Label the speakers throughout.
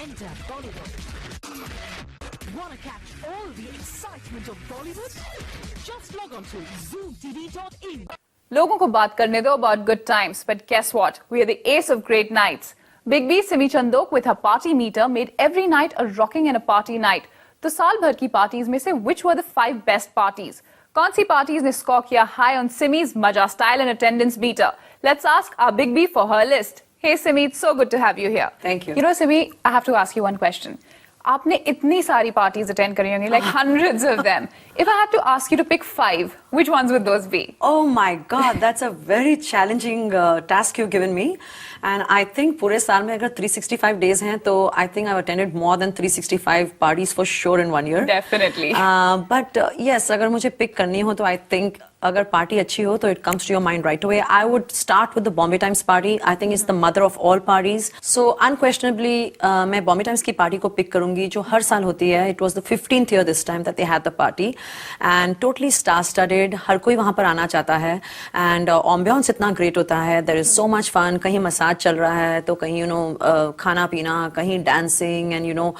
Speaker 1: Enter Bollywood. Wanna catch all the excitement of Bollywood? Just log on to zoomtv.in.
Speaker 2: लोगों को बात करने दो about good times, but guess what? We are the ace of great nights. Big B Simi Chandoke with her party meter made every night a rocking and a party night. तो साल भर की parties में से which were the 5 best parties? कौन सी parties ने score किया high on Simi's Maja style and attendance meter? Let's ask our Big B for her list. Hey Simi, it's so good to have you here.
Speaker 3: Thank you.
Speaker 2: You know Simi, I have to ask you one question. आपने इतनी सारी parties attend करी होंगी, like hundreds of them. If I had to ask you to pick 5, which ones would those be?
Speaker 3: Oh my God, that's a very challenging task you've given me. And I think पूरे साल में अगर 365 days हैं, तो I think I've attended more than 365 parties for sure in 1 year.
Speaker 2: Definitely.
Speaker 3: But yes, अगर मुझे pick करनी हो तो I think अगर party अच्छी हो तो it comes to your mind right away. I would start with the Bombay Times party. I think it's the mother of all parties. So unquestionably मैं Bombay Times की party को pick करूँगी जो हर साल होती है. It was the 15th year this time that they had the party and totally star-studded. हर कोई वहाँ पर आना चाहता है and ambiance इतना great होता है. There is so much fun. कहीं मसाज चल रहा है तो कहीं खाना पीना, कहीं dancing and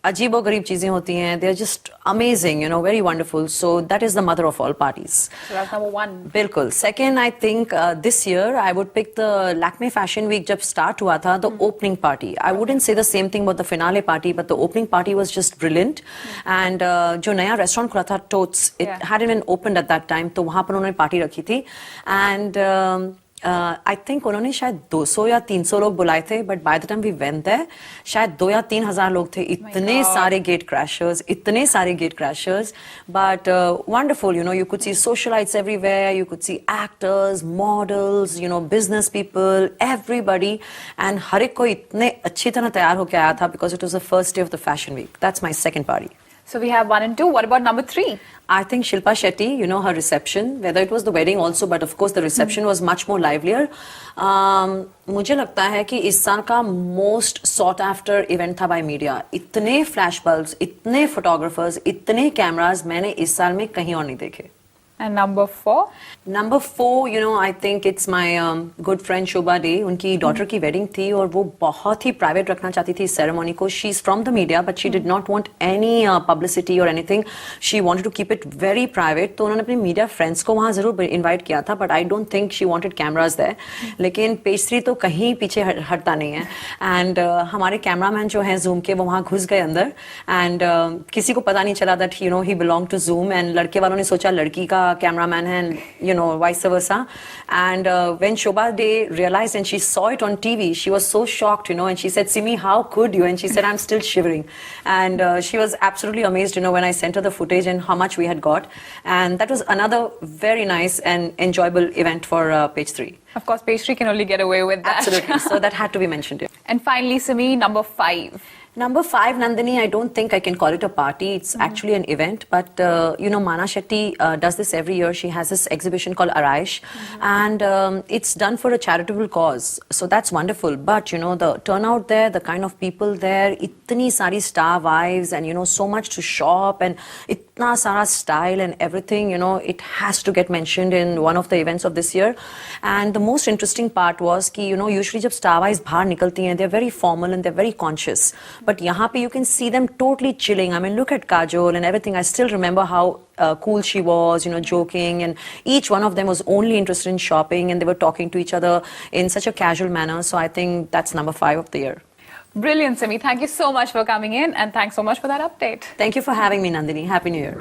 Speaker 3: अजीबो-गरीब चीजें होती हैं. They are just amazing, very wonderful. So that is the mother of all parties.
Speaker 2: So that's number 1.
Speaker 3: बिल्कुल. Second, I think this year I would pick the Lakme Fashion Week जब start हुआ था, the opening party. I wouldn't say the same thing about the finale party, but the opening party was just brilliant. And जो नया restaurant खुला था, Totes, it hadn't even opened at that time, तो वहाँ पर उन्होंने party रखी थी. And I think उन्होंने शायद 200 या 300 लोग बुलाए थे, but by the time we went there, शायद 2 या 3 हज़ार लोग थे. इतने सारे gate crashers, but wonderful. You could see socialites everywhere. You could see actors, models, business people, everybody, and हर एक को इतने अच्छी तरह तैयार होके आया था because it was the first day of the fashion week. That's my second party.
Speaker 2: So we have 1 and 2. What about number 3?
Speaker 3: I think Shilpa Shetty, her reception, whether it was the wedding also, but of course the reception was much more livelier. मुझे लगता है कि इस साल का most sought after event था by media. इतने flash bulbs, इतने photographers, इतने cameras मैंने इस साल में कहीं और नहीं देखे.
Speaker 2: And number 4?
Speaker 3: Number 4, I think it's my good friend Shobha Day. उनकी daughter की wedding थी और वो बहुत ही private रखना चाहती थी ceremony को. She's from the media, but she did not want any publicity or anything. She wanted to keep it very private. तो उन्होंने अपने media friends को वहाँ ज़रूर invite किया था, but I don't think she wanted cameras there. लेकिन page 3 तो कहीं पीछे हटता नहीं है. And हमारे cameraman जो हैं Zoom के वो वहाँ घुस गए अंदर. And किसी को पता नहीं चला that he belonged to Zoom. And लड़के वालों ने सोचा लड़की का cameraman and vice versa. And when Shobha Day realized and she saw it on TV, she was so shocked, and she said, Simi, how could you? And she said, I'm still shivering. And she was absolutely amazed, when I sent her the footage and how much we had got. And that was another very nice and enjoyable event for page 3.
Speaker 2: Of course, page 3 can only get away with that.
Speaker 3: Absolutely. So that had to be mentioned here.
Speaker 2: And finally, Simi, number 5.
Speaker 3: Number 5, Nandini, I don't think I can call it a party. It's actually an event. But, Mana Shetty does this every year. She has this exhibition called Araish. And it's done for a charitable cause. So that's wonderful. But, the turnout there, the kind of people there, itni sari star wives and, so much to shop and itna sara style and everything, it has to get mentioned in one of the events of this year. And the most interesting part was कि, usually जब star wives बाहर निकलती हैं, they're very formal and they're very conscious. But यहाँ पे you can see them totally chilling. I mean, look at Kajol and everything. I still remember how cool she was, joking. And each one of them was only interested in shopping and they were talking to each other in such a casual manner. So I think that's number 5 of the year.
Speaker 2: Brilliant, Simi. Thank you so much for coming in and thanks so much for that update.
Speaker 3: Thank you for having me, Nandini. Happy New Year.